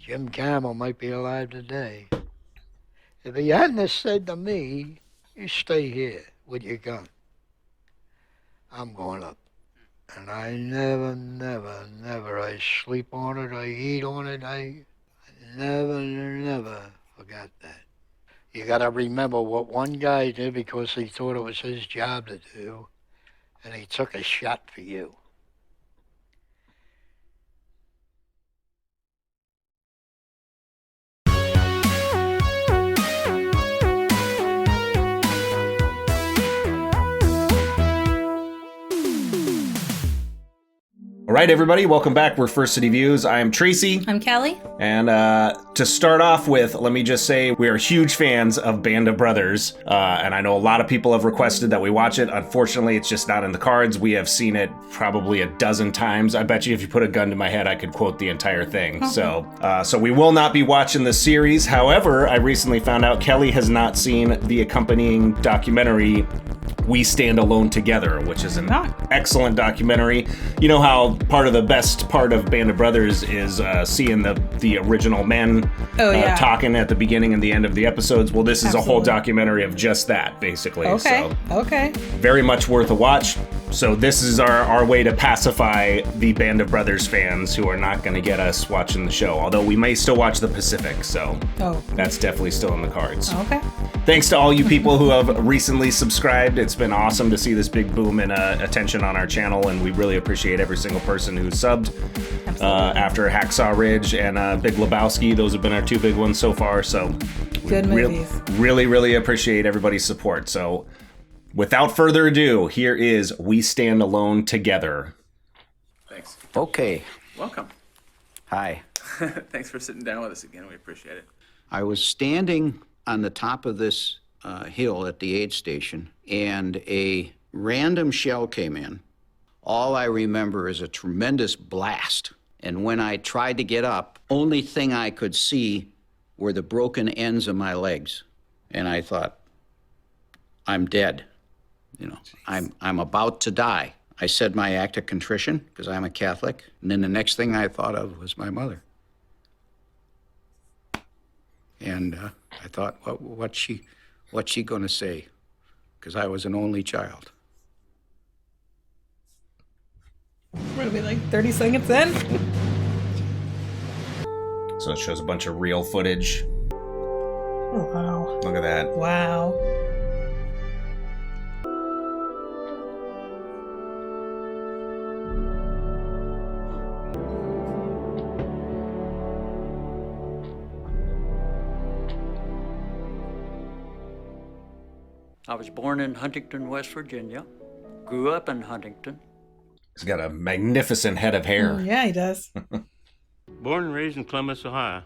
Jim Campbell might be alive today. If he hadn't have said to me, you stay here with your gun. I'm going up. And I never, I sleep on it, I eat on it, I never forgot that. You gotta remember what one guy did because he thought it was his job to do, and he took a shot for you. All right, everybody, welcome back. We're First City Views. I'm Tracy. I'm Kelly. And to start off with, let me just say we are huge fans of Band of Brothers. And I know a lot of people have requested that we watch it. Unfortunately, it's just not in the cards. We have seen it probably a dozen times. I bet you if you put a gun to my head, I could quote the entire thing. So we will not be watching the series. However, I recently found out Kelly has not seen the accompanying documentary We Stand Alone Together, which is an excellent documentary. You know how part of the best part of Band of Brothers is seeing the original men talking at the beginning and the end of the episodes? Well, this is a whole documentary of just that, basically. Okay. Very much worth a watch. So this is our way to pacify the Band of Brothers fans who are not going to get us watching the show, although we may still watch the Pacific, so that's definitely still in the cards. Okay. Thanks to all you people who have recently subscribed. It's been awesome to see this big boom in attention on our channel, and we really appreciate every single person who's subbed after Hacksaw Ridge and Big Lebowski. Those have been our two big ones so far, so good movies. Really appreciate everybody's support. So without further ado, here is We Stand Alone Together. Thanks. Okay. Welcome. Hi. Thanks for sitting down with us again. We appreciate it. I was standing on the top of this hill at the aid station, and a random shell came in. All I remember is a tremendous blast. And when I tried to get up, only thing I could see were the broken ends of my legs. And I thought, I'm dead. You know, I'm about to die. I said my act of contrition, because I'm a Catholic, and then the next thing I thought of was my mother. And I thought, what's she going to say? Because I was an only child. What are we, like 30 seconds in? So it shows a bunch of real footage. Oh, wow. Look at that. Wow. I was born in Huntington, West Virginia. Grew up in Huntington. He's got a magnificent head of hair. Yeah, he does. Born and raised in Columbus, Ohio.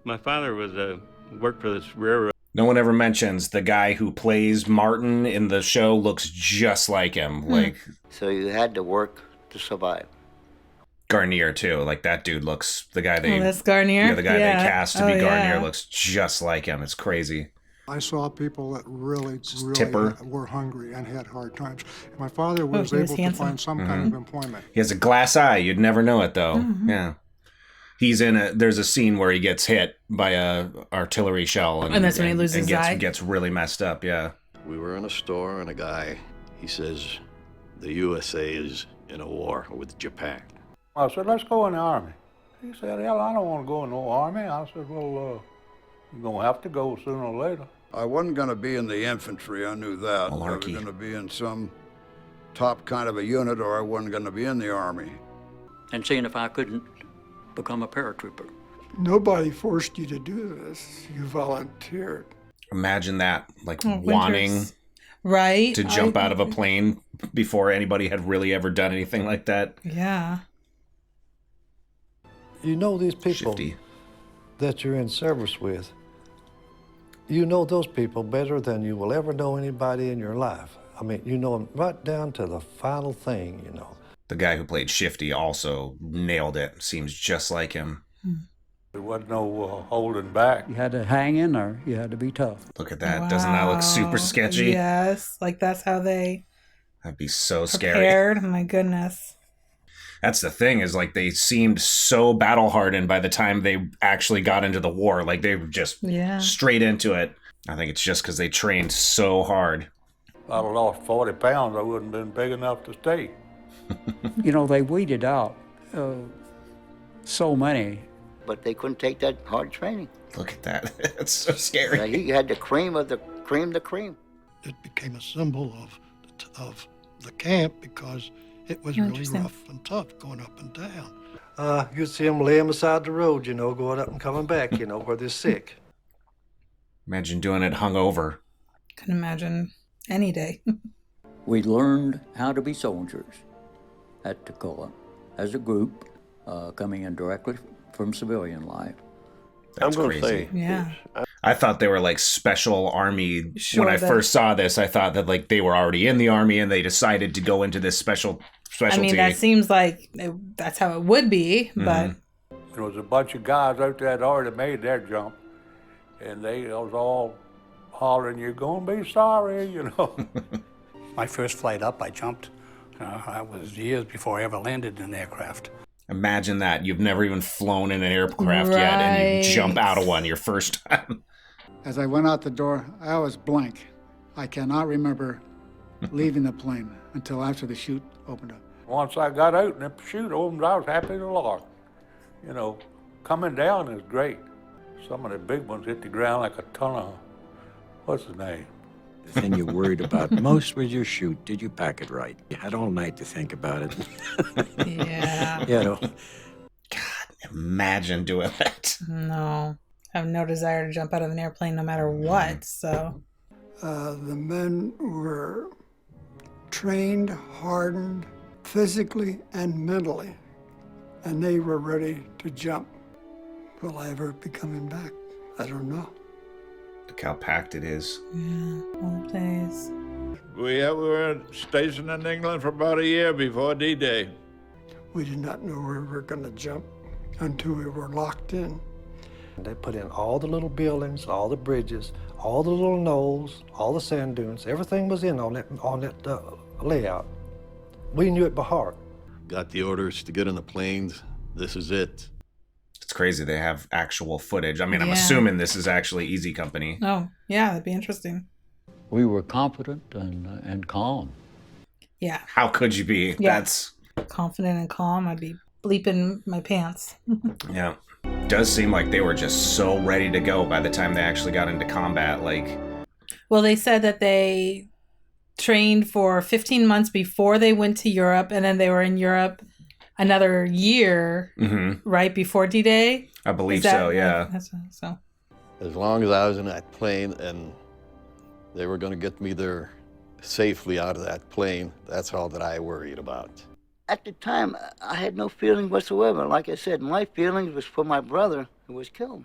My father was worked for this railroad. No one ever mentions the guy who plays Martin in the show looks just like him. Like, so you had to work to survive. Garnier too. Like that dude looks the guy they that's Garnier. Yeah, the guy they cast to be Garnier looks just like him. It's crazy. I saw people that really Tipper. were hungry and had hard times. And my father was able to find some kind of employment. He has a glass eye. You'd never know it though. Yeah. He's there's a scene where he gets hit by a artillery shell. And that's when he loses his eye? Gets really messed up, yeah. We were in a store and a guy, he says, the USA is in a war with Japan. I said, let's go in the Army. He said, hell, I don't want to go in no Army. I said, well, you're going to have to go sooner or later. I wasn't going to be in the infantry, I knew that. Malarkey. I was going to be in some top kind of a unit, or I wasn't going to be in the Army. And seeing if I couldn't become a paratrooper. Nobody forced you to do this. You volunteered. Imagine that, like wanting to jump out of a plane before anybody had really ever done anything like that. Yeah. You know these people that you're in service with. You know those people better than you will ever know anybody in your life. I mean, you know them right down to the final thing, you know. The guy who played Shifty also nailed it. Seems just like him. There wasn't no holding back. You had to hang in there. You had to be tough. Look at that. Wow. Doesn't that look super sketchy? Yes. Like that's how they That'd be so prepared. scary. Oh my goodness. That's the thing, is like they seemed so battle hardened by the time they actually got into the war. Like they were just straight into it. I think it's just because they trained so hard. If I'd have lost 40 pounds, I wouldn't have been big enough to stay. You know, they weeded out so many. But they couldn't take that hard training. Look at that. It's so scary. He had the cream of the cream. It became a symbol of the camp because it was really rough and tough going up and down. You'd see them laying beside the road, you know, going up and coming back, you know, where they're sick. Imagine doing it hungover. Can imagine any day. We learned how to be soldiers at Toccoa as a group, coming in directly from civilian life. That's I'm going to say, yeah. I thought they were like special army. When I first saw this, I thought that like they were already in the army and they decided to go into this specialty. I mean, that seems like that's how it would be, but There was a bunch of guys out there that already made their jump, and they was all hollering, "You're going to be sorry," you know. My first flight up, I jumped. I was years before I ever landed in an aircraft. Imagine that. You've never even flown in an aircraft yet, and you jump out of one your first time. As I went out the door, I was blank. I cannot remember leaving the plane until after the chute opened up. Once I got out and the chute opened, I was happy to Lord. You know, coming down is great. Some of the big ones hit the ground like a ton of, what's his name? The thing you're worried about most was your chute. Did you pack it right? You had all night to think about it. yeah. You know. God, imagine doing that. No. I have no desire to jump out of an airplane no matter what, so. The men were trained, hardened, physically and mentally, and they were ready to jump. Will I ever be coming back? I don't know. Look how packed it is. Yeah, old days. We were stationed in England for about a year before D-Day. We did not know where we were going to jump until we were locked in. They put in all the little buildings, all the bridges, all the little knolls, all the sand dunes. Everything was in on that layout. We knew it by heart. Got the orders to get on the planes. This is it. It's crazy they have actual footage. I mean, I'm assuming this is actually Easy Company. Oh, yeah, that'd be interesting. We were confident and calm. Yeah. How could you be? Yeah. That's confident and calm. I'd be bleeping my pants. Yeah. Does seem like they were just so ready to go by the time they actually got into combat. Like, well, they said that they trained for 15 months before they went to Europe, and then they were in Europe another year right before D-Day. I believe so, yeah. So as long as I was in that plane and they were going to get me there safely out of that plane, that's all that I worried about. At the time, I had no feelings whatsoever. Like I said, my feelings was for my brother who was killed.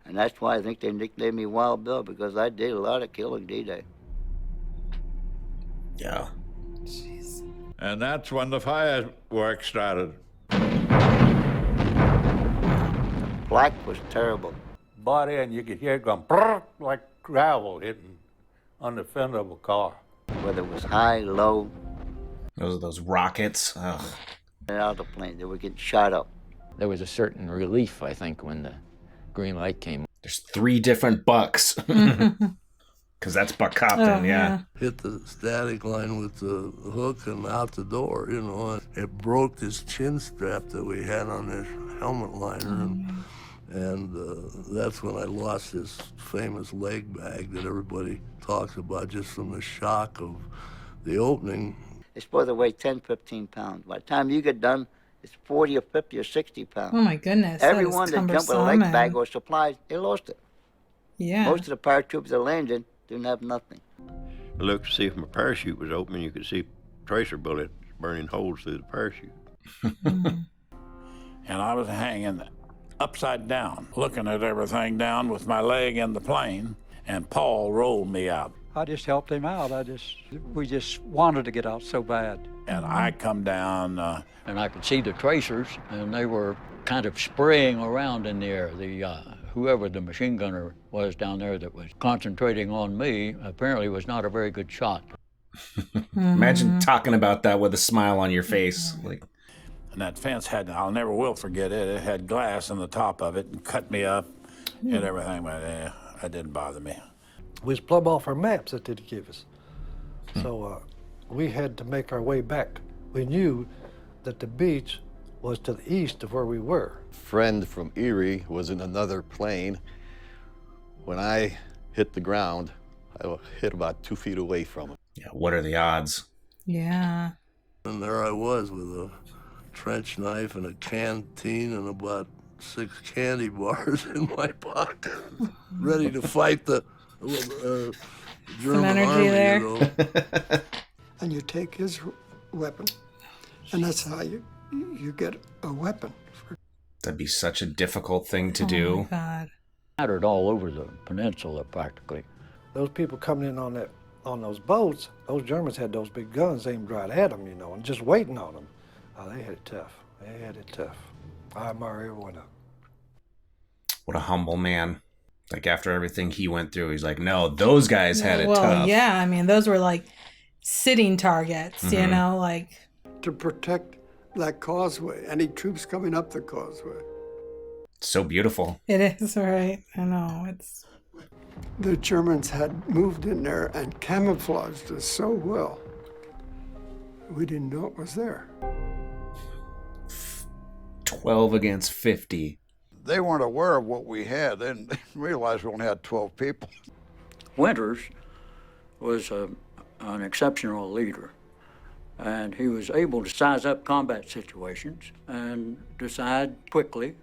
And that's why I think they nicknamed me Wild Bill, because I did a lot of killing D-Day. Yeah. Jeez. And that's when the fireworks started. Black was terrible. Body, and you could hear it going brrr, like gravel hitting on the fender of a car. Whether it was high, low. Those rockets. Ugh. Out of the plane, they were getting shot up. There was a certain relief, I think, when the green light came. There's 3 different bucks. Because that's Buck Copton, yeah. Hit the static line with the hook and out the door, you know. It broke this chin strap that we had on this helmet liner. And that's when I lost this famous leg bag that everybody talks about just from the shock of the opening. It's supposed to weigh 10, 15 pounds. By the time you get done, it's 40 or 50 or 60 pounds. Oh, my goodness. Everyone that jumped with a leg bag or supplies, they lost it. Yeah. Most of the paratroopers that landed didn't have nothing. I looked to see if my parachute was open. You could see tracer bullets burning holes through the parachute. And I was hanging upside down, looking at everything down with my leg in the plane, and Paul rolled me out. I just helped him out. We just wanted to get out so bad. And I come down. And I could see the tracers, and they were kind of spraying around in the air. Whoever the machine gunner was down there that was concentrating on me apparently was not a very good shot. Imagine talking about that with a smile on your face. Like, And that fence had, I'll never will forget it, it had glass on the top of it and cut me up and everything, but that didn't bother me. We was plumb off our maps that they'd give us. So we had to make our way back. We knew that the beach was to the east of where we were. Friend from Erie was in another plane. When I hit the ground, I hit about 2 feet away from him. Yeah, what are the odds? Yeah. And there I was with a trench knife and a canteen and about 6 candy bars in my pocket, ready to fight the German army, there. you know. And you take his weapon, and that's how you get a weapon. That'd be such a difficult thing to Oh do. my God. Scattered all over the peninsula practically. Those people coming in on those boats, those Germans had those big guns aimed right at them, you know, and just waiting on them. Oh, they had it tough. They had it tough. I admire every one of them. What a humble man. Like, after everything he went through, he's like, no, those guys had it well, tough. yeah, I mean, those were like sitting targets, you know, like. To protect that causeway, any troops coming up the causeway. So beautiful. It is, right? I know, it's. The Germans had moved in there and camouflaged us so well. We didn't know it was there. 12 against 50. They weren't aware of what we had. They didn't realize we only had 12 people. Winters was an exceptional leader, and he was able to size up combat situations and decide quickly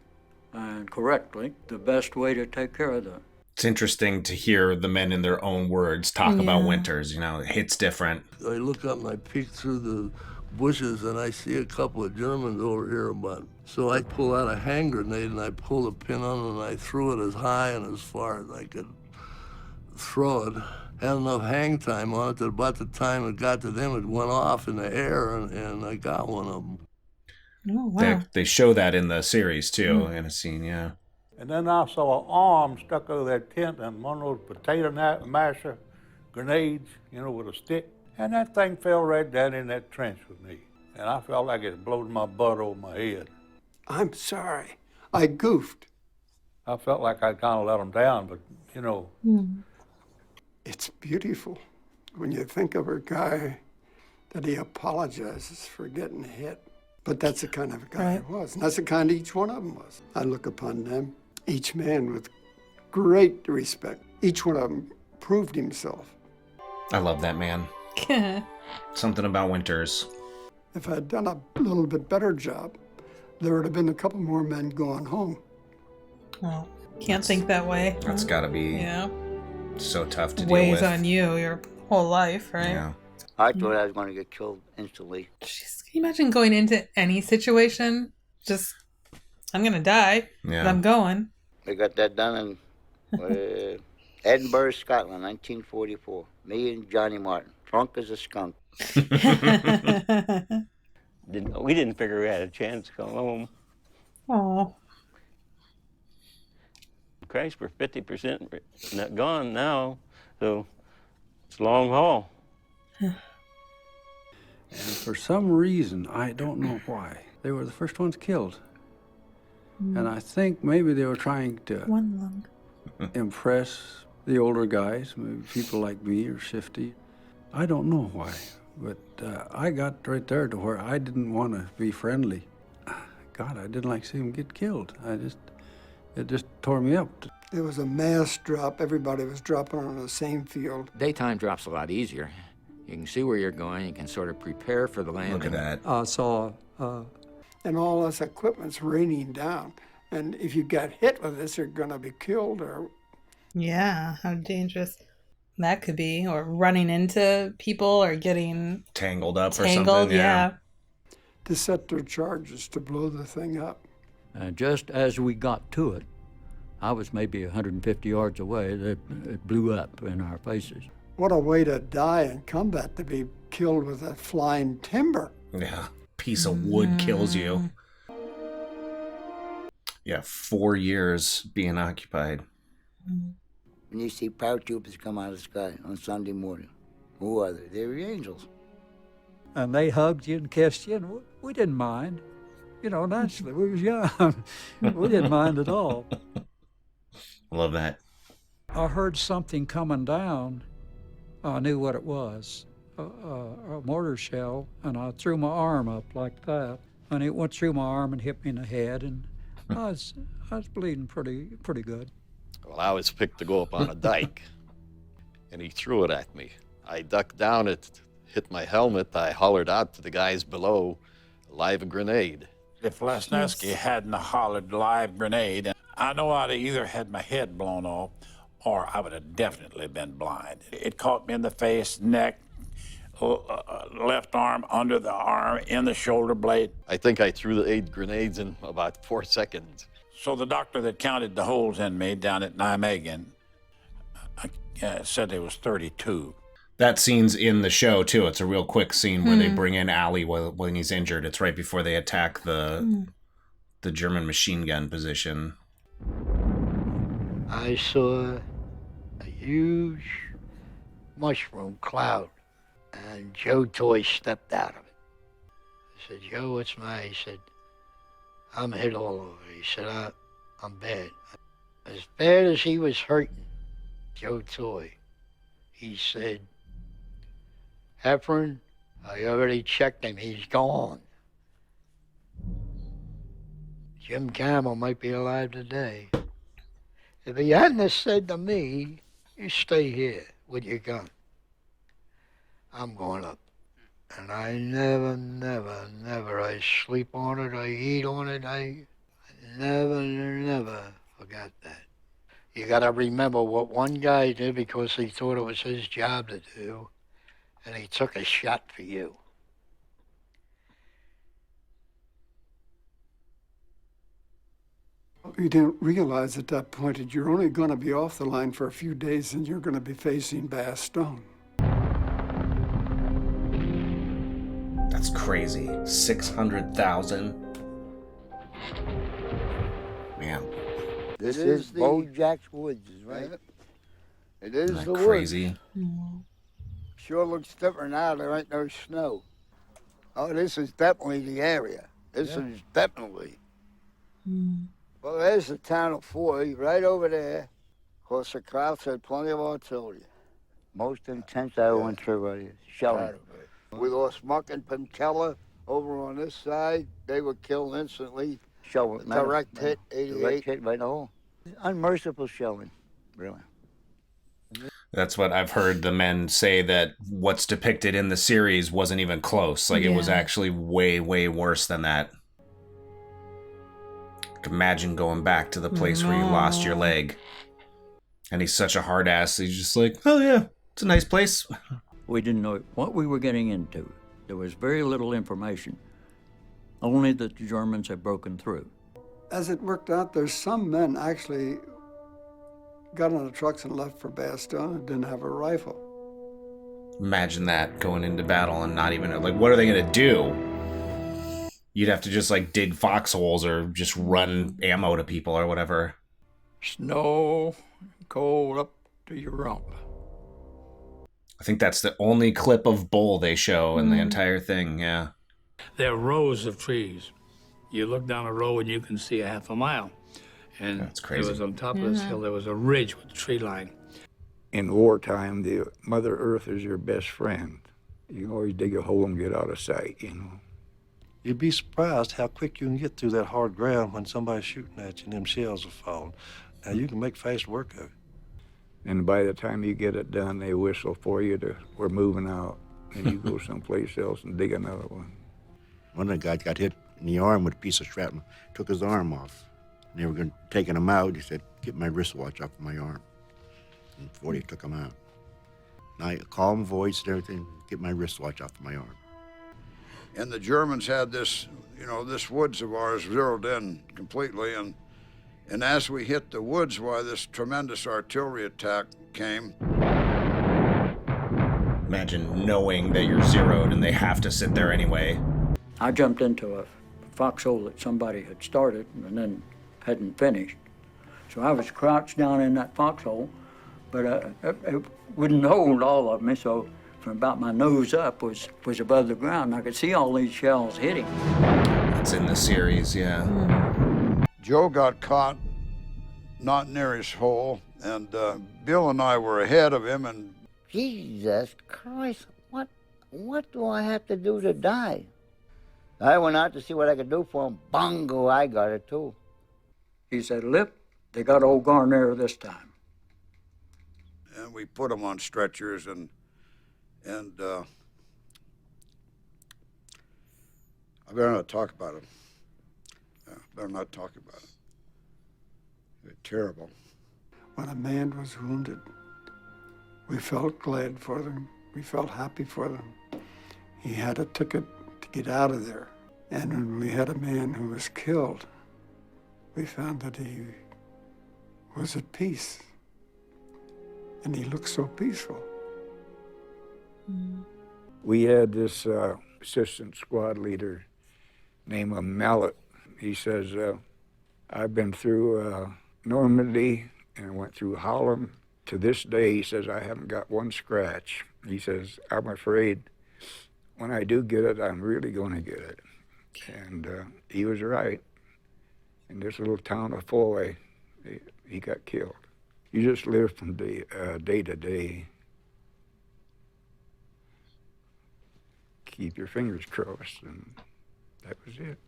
and correctly the best way to take care of them. It's interesting to hear the men in their own words talk about Winters. You know, it hits different. I look up and I peek through the bushes and I see a couple of Germans over here so I pull out a hand grenade and I pull the pin on it and I threw it as high and as far as I could throw it. Had enough hang time on it that about the time it got to them, it went off in the air and I got one of them. Oh, wow. They show that in the series, too, in a scene, yeah. And then I saw an arm stuck over that tent and one of those potato masher grenades, you know, with a stick. And that thing fell right down in that trench with me. And I felt like it blowed my butt over my head. I'm sorry. I goofed. I felt like I kind of let them down, but, you know. It's beautiful when you think of a guy that he apologizes for getting hit. But that's the kind of guy he was. And that's the kind each one of them was. I look upon them, each man, with great respect. Each one of them proved himself. I love that man. Something about Winters. If I'd done a little bit better job, there would have been a couple more men going home. Well, can't think that way. That's got to be so tough to deal Weighs with. on you your whole life, right? Yeah. I thought I was going to get killed instantly. Jeez, can you imagine going into any situation? Just, I'm going to die, but I'm going. I got that done in Edinburgh, Scotland, 1944. Me and Johnny Martin, drunk as a skunk. We didn't figure we had a chance to come home. Oh. Christ, we're 50% gone now, so it's a long haul. And for some reason, I don't know why, they were the first ones killed. And I think maybe they were trying to impress the older guys, maybe people like me or Shifty. I don't know why, but I got right there to where I didn't want to be friendly. God, I didn't like seeing them get killed. It just tore me up. There was a mass drop. Everybody was dropping on the same field. Daytime drop's a lot easier. You can see where you're going. You can sort of prepare for the landing. Look at that. And all this equipment's raining down. And if you got hit with this, you're going to be killed or... Yeah, how dangerous that could be. Or running into people or getting... Tangled up or something, yeah. To set their charges to blow the thing up. Just as we got to it, I was maybe 150 yards away, that it blew up in our faces. What a way to die in combat, to be killed with a flying timber. Yeah, piece of wood kills you. Yeah, 4 years being occupied. When you see paratroopers come out of the sky on Sunday morning, who are they? They're the angels. And they hugged you and kissed you, and we didn't mind. You know, naturally, we was young. We didn't mind at all. Love that. I heard something coming down. I knew what it was, a mortar shell, and I threw my arm up like that, and it went through my arm and hit me in the head, and I was bleeding pretty good. Well, I was picked to go up on a dike, and he threw it at me. I ducked down, it hit my helmet. I hollered out to the guys below, live grenade. If Lesniewski hadn't hollered live grenade, I know I'd either had my head blown off or I would have definitely been blind. It caught me in the face, neck, left arm, under the arm, in the shoulder blade. I think I threw the 8 grenades in about 4 seconds. So the doctor that counted the holes in me down at Nijmegen said there was 32. That scene's in the show, too. It's a real quick scene where they bring in Ali when he's injured. It's right before they attack the German machine gun position. I saw a huge mushroom cloud, and Joe Toy stepped out of it. I said, Joe, what's the matter? He said, I'm hit all over. He said, I'm bad. As bad as he was hurting, Joe Toy, he said, Heffron, I already checked him. He's gone. Jim Campbell might be alive today. If he hadn't have said to me, you stay here with your gun, I'm going up. And I never, I sleep on it, I eat on it, I never forgot that. You gotta remember what one guy did because he thought it was his job to do, and he took a shot for you. You didn't realize at that point that you're only going to be off the line for a few days and you're going to be facing Bastogne. That's crazy. 600,000. Man. This is Bojack's Woods, right? It is Isn't the that crazy? woods. Sure looks different now. There ain't no snow. Oh, this is definitely the area. This is definitely. Well, there's the town of Foy right over there. Of course, the Krauts had plenty of artillery. Most intense I went through right here. Shelling. We lost Muck and Pinkella over on this side. They were killed instantly. Shelling. Direct hit, 88. Direct hit by the hole. Unmerciful shelling, really. That's what I've heard the men say, that what's depicted in the series wasn't even close. Like, it was actually way, way worse than that. Imagine going back to the place where you lost your leg. And he's such a hard ass. He's just like, oh yeah, it's a nice place. We didn't know what we were getting into. There was very little information. Only that the Germans had broken through. As it worked out, there's some men actually got on the trucks and left for Bastogne and didn't have a rifle. Imagine that, going into battle and not even, like, what are they going to do? You'd have to just, like, dig foxholes or just run ammo to people or whatever. Snow, cold up to your rump. I think that's the only clip of Bull they show in the entire thing, yeah. There are rows of trees. You look down a row and you can see a half a mile. And that's crazy. There was on top of this hill, there was a ridge with a tree line. In wartime, the Mother Earth is your best friend. You can always dig a hole and get out of sight, you know. You'd be surprised how quick you can get through that hard ground when somebody's shooting at you and them shells are falling. Now, you can make fast work of it. And by the time you get it done, they whistle for you to, we're moving out. And you go someplace else and dig another one. One of the guys got hit in the arm with a piece of shrapnel, took his arm off. And they were taking him out. He said, get my wristwatch off of my arm. And before they took him out. And I calm voice and everything, get my wristwatch off of my arm. And the Germans had this, this woods of ours zeroed in completely. And as we hit the woods, why this tremendous artillery attack came. Imagine knowing that you're zeroed and they have to sit there anyway. I jumped into a foxhole that somebody had started and then hadn't finished. So I was crouched down in that foxhole, but it wouldn't hold all of me, so from about my nose up was above the ground. I could see all these shells hitting. It's in the series, yeah. Joe got caught not near his hole, and Bill and I were ahead of him, and Jesus Christ, what do I have to do to die? I went out to see what I could do for him. Bongo, I got it too. He said, Lip, they got old Garner this time. And we put him on stretchers, and I better not talk about it. Better not talk about it. They're terrible. When a man was wounded, we felt glad for them. We felt happy for them. He had a ticket to get out of there. And when we had a man who was killed, we found that he was at peace. And he looked so peaceful. We had this assistant squad leader named Mallet. He says, I've been through Normandy and went through Holland. To this day, he says, I haven't got one scratch. He says, I'm afraid when I do get it, I'm really going to get it. And he was right. In this little town of Foy, he got killed. You just live from day to day. Keep your fingers crossed, and that was it.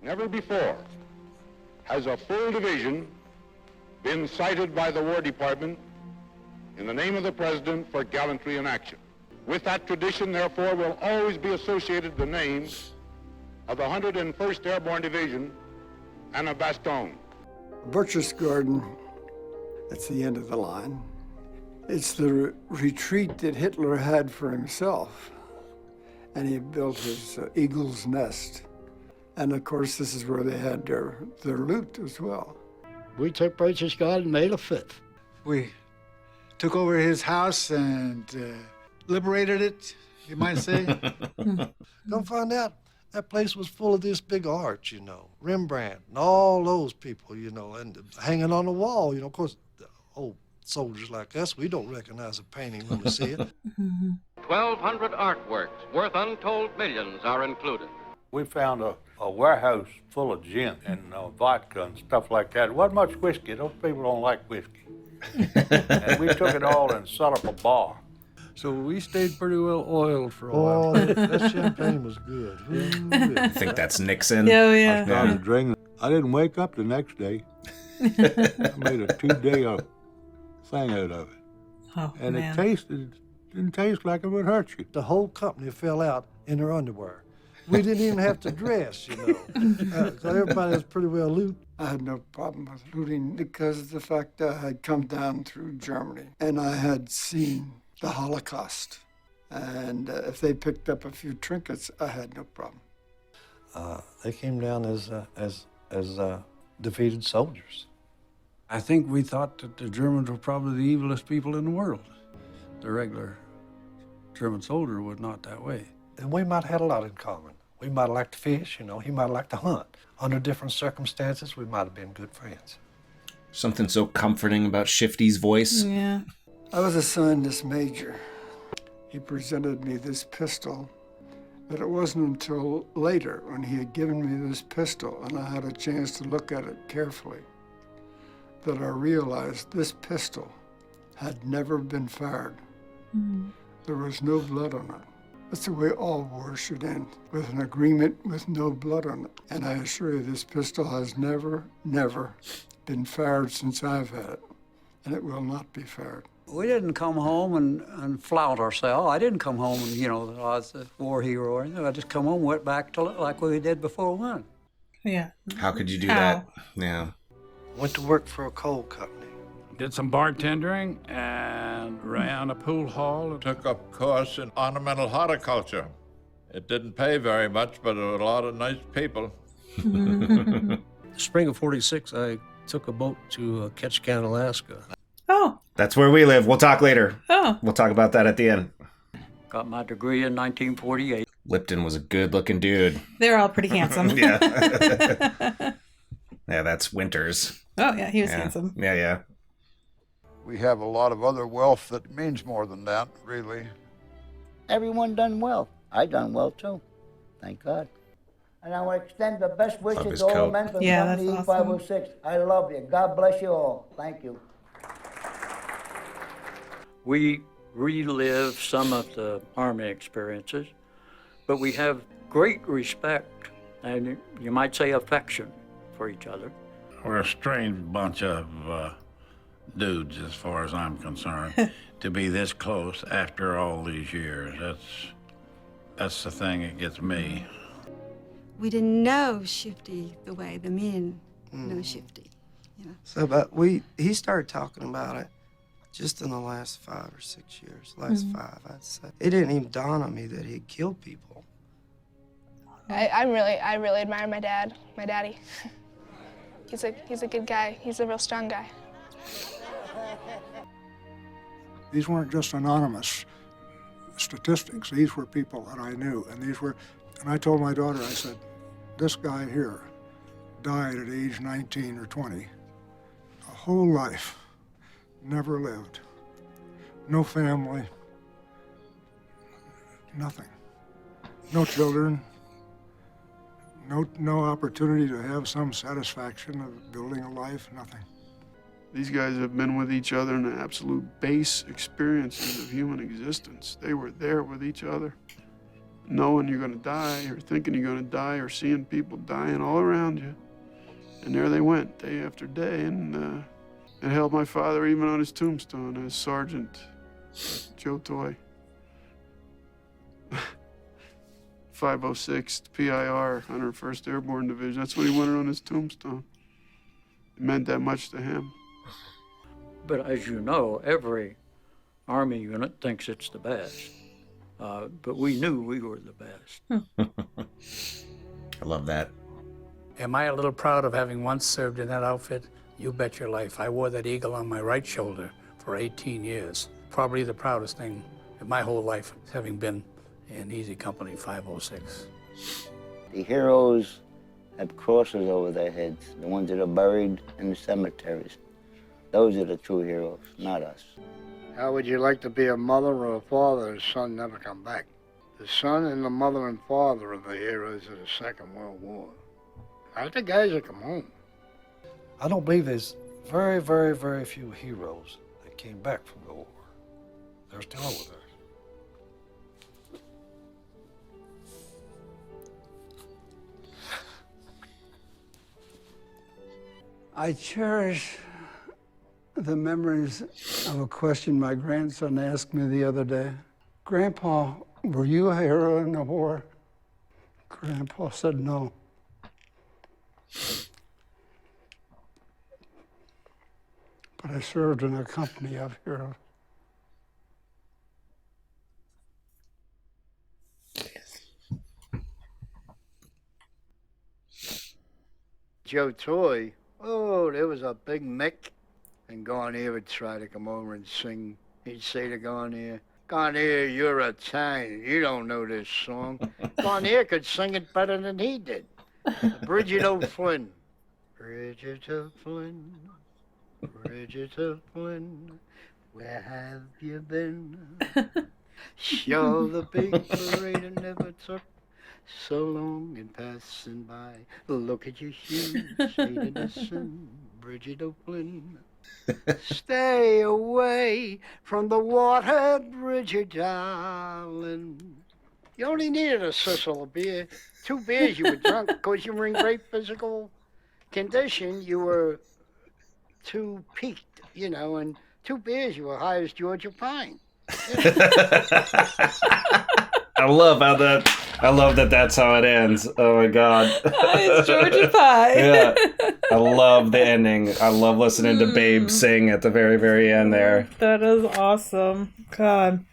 Never before has a full division been cited by the War Department in the name of the President for gallantry in action. With that tradition, therefore, will always be associated the names of the 101st Airborne Division and of Bastogne. Butcher's Garden, that's the end of the line. It's the retreat that Hitler had for himself. And he built his eagle's nest. And of course, this is where they had their loot as well. We took Butcher's Garden May the 5th. We took over his house and liberated it, you might say. Come find out, that place was full of this big art, you know, Rembrandt and all those people, you know, and hanging on the wall, you know. Of course, the old soldiers like us, we don't recognize a painting when we see it. 1,200 artworks worth untold millions are included. We found a warehouse full of gin and vodka and stuff like that. It wasn't much whiskey. Those people don't like whiskey. And we took it all and set up a bar. So we stayed pretty well oiled for a while. Oh, that champagne was good. I think that's Nixon. Oh, yeah. I started drinking. I didn't wake up the next day. I made a 2-day thing out of it. Oh, and man. It didn't taste like it would hurt you. The whole company fell out in their underwear. We didn't even have to dress, you know. So everybody was pretty well loot. I had no problem with looting because of the fact that I had come down through Germany and I had seen the Holocaust. And if they picked up a few trinkets, I had no problem. They came down as defeated soldiers. I think we thought that the Germans were probably the evilest people in the world. The regular German soldier was not that way. And we might have had a lot in common. We might have liked to fish, you know, he might have liked to hunt. Under different circumstances, we might have been good friends. Something so comforting about Shifty's voice. Yeah. I was assigned this major. He presented me this pistol, but it wasn't until later when he had given me this pistol and I had a chance to look at it carefully that I realized this pistol had never been fired. There was no blood on it. That's the way all wars should end, with an agreement with no blood on it. And I assure you, this pistol has never been fired since I've had it, and it will not be fired. We didn't come home and flout ourselves. I didn't come home and, you know, that I was a war hero or anything. I just come home and went back to like we did before we went. Yeah. How could you do that? Yeah. Went to work for a coal company. Did some bartending and ran a pool hall. Took up a course in ornamental horticulture. It didn't pay very much, but there were a lot of nice people. Spring of '46, I took a boat to Ketchikan, Alaska. Oh. That's where we live. We'll talk later. Oh. We'll talk about that at the end. Got my degree in 1948. Lipton was a good-looking dude. They're all pretty handsome. Yeah. Yeah, that's Winters. Oh, yeah, he was handsome. Yeah. We have a lot of other wealth that means more than that, really. Everyone done well. I done well too. Thank God. And I want to extend the best Love wishes his to all coat. men from Yeah, that's Company awesome. E506. I love you. God bless you all. Thank you. We relive some of the Army experiences, but we have great respect and you might say affection for each other. We're a strange bunch of dudes, as far as I'm concerned, to be this close after all these years. That's the thing that gets me. We didn't know Shifty the way the men know Shifty. You know? So, but he started talking about it just in the last 5 or 6 years. Last 5, I'd say. It didn't even dawn on me that he'd killed people. I really admire my daddy. He's a good guy. He's a real strong guy. These weren't just anonymous statistics. These were people that I knew, and I told my daughter, I said, this guy here died at age 19 or 20. A whole life, never lived. No family, nothing. No children, no opportunity to have some satisfaction of building a life, nothing. These guys have been with each other in the absolute base experiences of human existence. They were there with each other, knowing you're going to die, or thinking you're going to die, or seeing people dying all around you. And there they went, day after day, and it held my father even on his tombstone as Sergeant Joe Toy. 506 PIR, 101st Airborne Division. That's what he wanted on his tombstone. It meant that much to him. But as you know, every Army unit thinks it's the best. But we knew we were the best. I love that. Am I a little proud of having once served in that outfit? You bet your life. I wore that eagle on my right shoulder for 18 years. Probably the proudest thing in my whole life, having been in Easy Company 506. The heroes have crosses over their heads, the ones that are buried in the cemeteries. Those are the true heroes, not us. How would you like to be a mother or a father whose son never come back? The son and the mother and father are the heroes of the Second World War. Not the guys that come home. I don't believe there's very, very, very few heroes that came back from the war. They're still over there. I cherish the memories of a question my grandson asked me the other day. Grandpa, were you a hero in the war? Grandpa said no. But I served in a company of heroes. Joe Toy, oh, there was a big Mick. And Garnier would try to come over and sing. He'd say to Garnier, Garnier, you're Italian. You don't know this song. Garnier could sing it better than he did. Bridget O'Flynn. Bridget O'Flynn, Bridget O'Flynn, where have you been? Sure, the big parade never took so long in passing by. Look at your shoes, shaded in sin, Bridget O'Flynn. Stay away from the water, Bridget, darling. You only needed a sissel of beer. 2 beers you were drunk because you were in great physical condition. You were too peaked, you know, and 2 beers you were high as Georgia Pine. I love that that's how it ends. Oh my God. It's Georgia Pie. Yeah. I love the ending. I love listening to Babe sing at the very, very end there. That is awesome. God.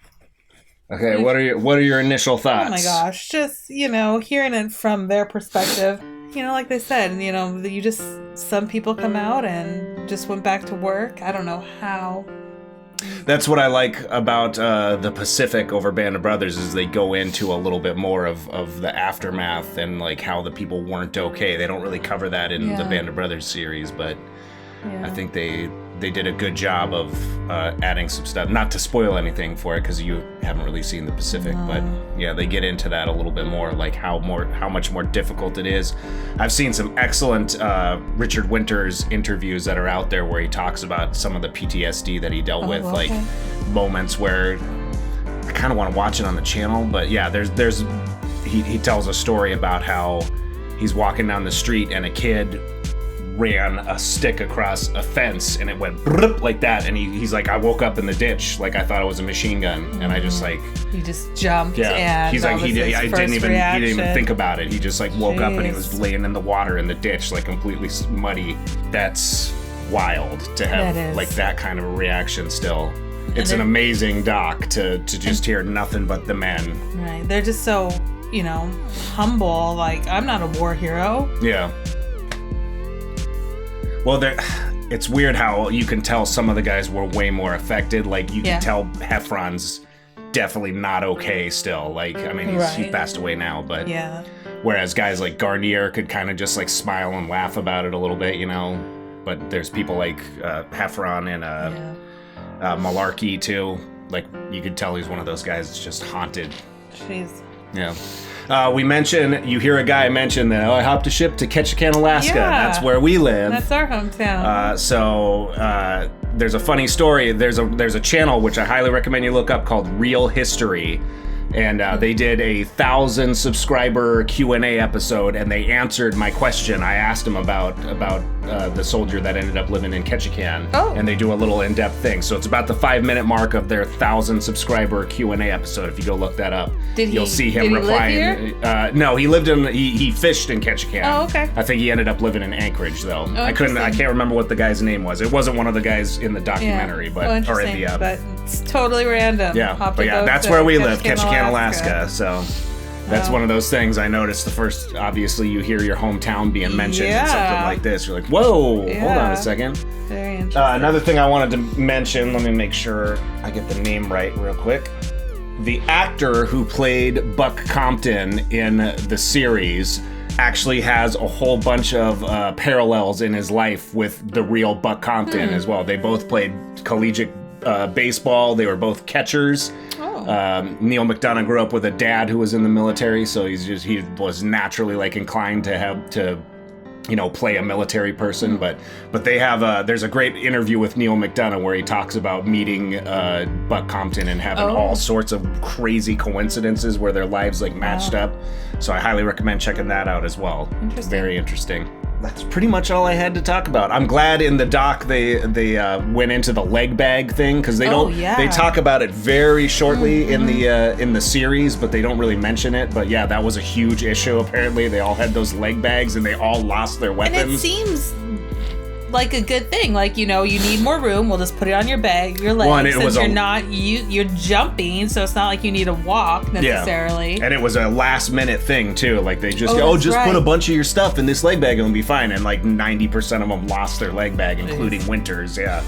Okay, what are your initial thoughts? Oh my gosh. Just, hearing it from their perspective. Like they said, some people come out and just went back to work. I don't know how. That's what I like about the Pacific over Band of Brothers is they go into a little bit more of the aftermath and like how the people weren't okay. They don't really cover that in the Band of Brothers series, but I think they they did a good job of adding some stuff. Not to spoil anything for it, because you haven't really seen the Pacific, but yeah, they get into that a little bit more, like how much more difficult it is. I've seen some excellent Richard Winters interviews that are out there where he talks about some of the PTSD that he dealt with, like moments where I kind of want to watch it on the channel, but yeah, he tells a story about how he's walking down the street and a kid ran a stick across a fence and it went like that, and he's like, I woke up in the ditch, like I thought it was a machine gun, and I just like he just jumped. Yeah, and he's like he didn't even think about it. He just like woke up and he Jeez. was laying in the water in the ditch, like completely muddy. That's wild to have That is. like that kind of a reaction still. It's an amazing doc to just hear nothing but the men. Right. They're just so, humble. Like, I'm not a war hero. Yeah. Well, it's weird how you can tell some of the guys were way more affected. Like, you can tell Heffron's definitely not okay still. Like, I mean, he passed away now, but whereas guys like Garnier could kind of just like smile and laugh about it a little bit, But there's people like Heffron and Malarkey too. Like, you could tell he's one of those guys that's just haunted. Jeez. Yeah. You hear a guy mention that, I hopped a ship to Ketchikan, Alaska. Yeah. That's where we live. That's our hometown. So there's a funny story. There's a channel which I highly recommend you look up called Real History. And they did a 1,000 subscriber Q&A episode, and they answered my question. I asked them about the soldier that ended up living in Ketchikan, and they do a little in-depth thing. So it's about the 5-minute mark of their 1,000 subscriber Q&A episode. If you go look that up, you'll see him replying. No, he fished in Ketchikan. Oh, okay. I think he ended up living in Anchorage though. Oh, I can't remember what the guy's name was. It wasn't one of the guys in the documentary, but or in the but it's totally random. yeah, Hopped but a yeah, boat that's to where we live, Ketchikan, Alaska. So that's one of those things I noticed the first, obviously you hear your hometown being mentioned in something like this. You're like, whoa, hold on a second. Very interesting. Another thing I wanted to mention, let me make sure I get the name right real quick. The actor who played Buck Compton in the series actually has a whole bunch of parallels in his life with the real Buck Compton as well. They both played collegiate baseball. They were both catchers. Neil McDonough grew up with a dad who was in the military, so he was naturally like inclined to play a military person. But they have there's a great interview with Neil McDonough where he talks about meeting Buck Compton and having all sorts of crazy coincidences where their lives like matched up. So I highly recommend checking that out as well. Very interesting. That's pretty much all I had to talk about. I'm glad in the doc they went into the leg bag thing, because they don't. They talk about it very shortly in the series, but they don't really mention it. But yeah, that was a huge issue. Apparently, they all had those leg bags and they all lost their weapons. And it seems like a good thing. Like, you need more room. We'll just put it on your legs. Since you're jumping, so it's not like you need to walk necessarily. Yeah. And it was a last minute thing too. Like they just put a bunch of your stuff in this leg bag and it'll be fine. And like 90% of them lost their leg bag, including Winters. Yeah.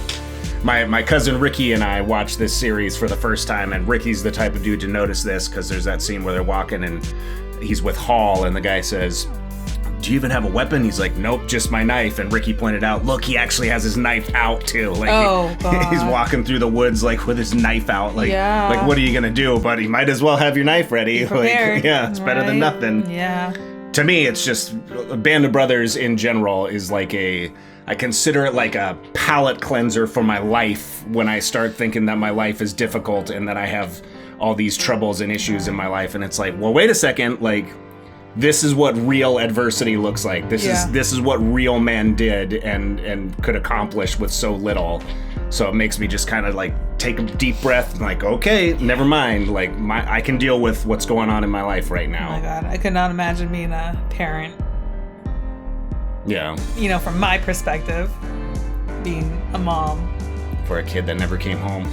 My cousin Ricky and I watched this series for the first time, and Ricky's the type of dude to notice this, because there's that scene where they're walking and he's with Hall and the guy says, do you even have a weapon? He's like, nope, just my knife. And Ricky pointed out, look, he actually has his knife out too. Like he's walking through the woods like with his knife out. Like, like what are you gonna do, buddy? Might as well have your knife ready. Like, yeah, it's better than nothing. Yeah. To me, it's just Band of Brothers in general is like I consider it like a palate cleanser for my life when I start thinking that my life is difficult and that I have all these troubles and issues in my life. And it's like, well, wait a second, like, this is what real adversity looks like. This is what real men did and could accomplish with so little. So it makes me just kind of like take a deep breath and like, okay, never mind. Like I can deal with what's going on in my life right now. Oh my God, I could not imagine being a parent. Yeah. From my perspective, being a mom. For a kid that never came home.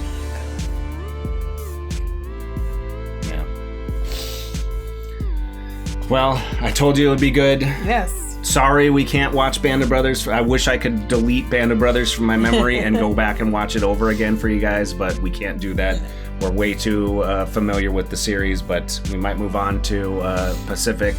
Well, I told you it would be good. Yes. Sorry we can't watch Band of Brothers. I wish I could delete Band of Brothers from my memory and go back and watch it over again for you guys, but we can't do that. We're way too familiar with the series, but we might move on to Pacific.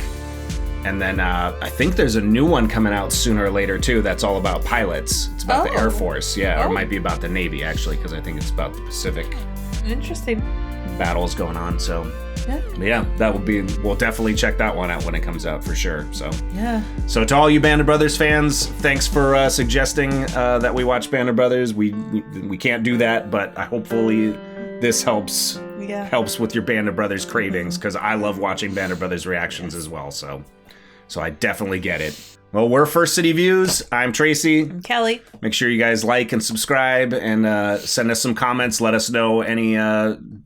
And then I think there's a new one coming out sooner or later too. That's all about pilots. It's about the Air Force, or it might be about the Navy actually, because I think it's about the Pacific. Interesting. Battles going on. So yeah, we'll definitely check that one out when it comes out for sure. So yeah. So to all you Band of Brothers fans, thanks for suggesting that we watch Band of Brothers. We can't do that, but hopefully this helps with your Band of Brothers cravings, because I love watching Band of Brothers reactions as well. So I definitely get it. Well, we're First City Views. I'm Tracy. I'm Kelly. Make sure you guys like and subscribe, and send us some comments. Let us know any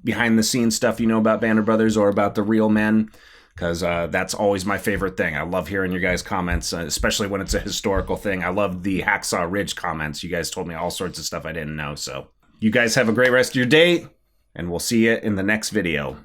behind the scenes stuff you know about Band of Brothers or about the real men, because that's always my favorite thing. I love hearing your guys' comments, especially when it's a historical thing. I love the Hacksaw Ridge comments. You guys told me all sorts of stuff I didn't know. So you guys have a great rest of your day, and we'll see you in the next video.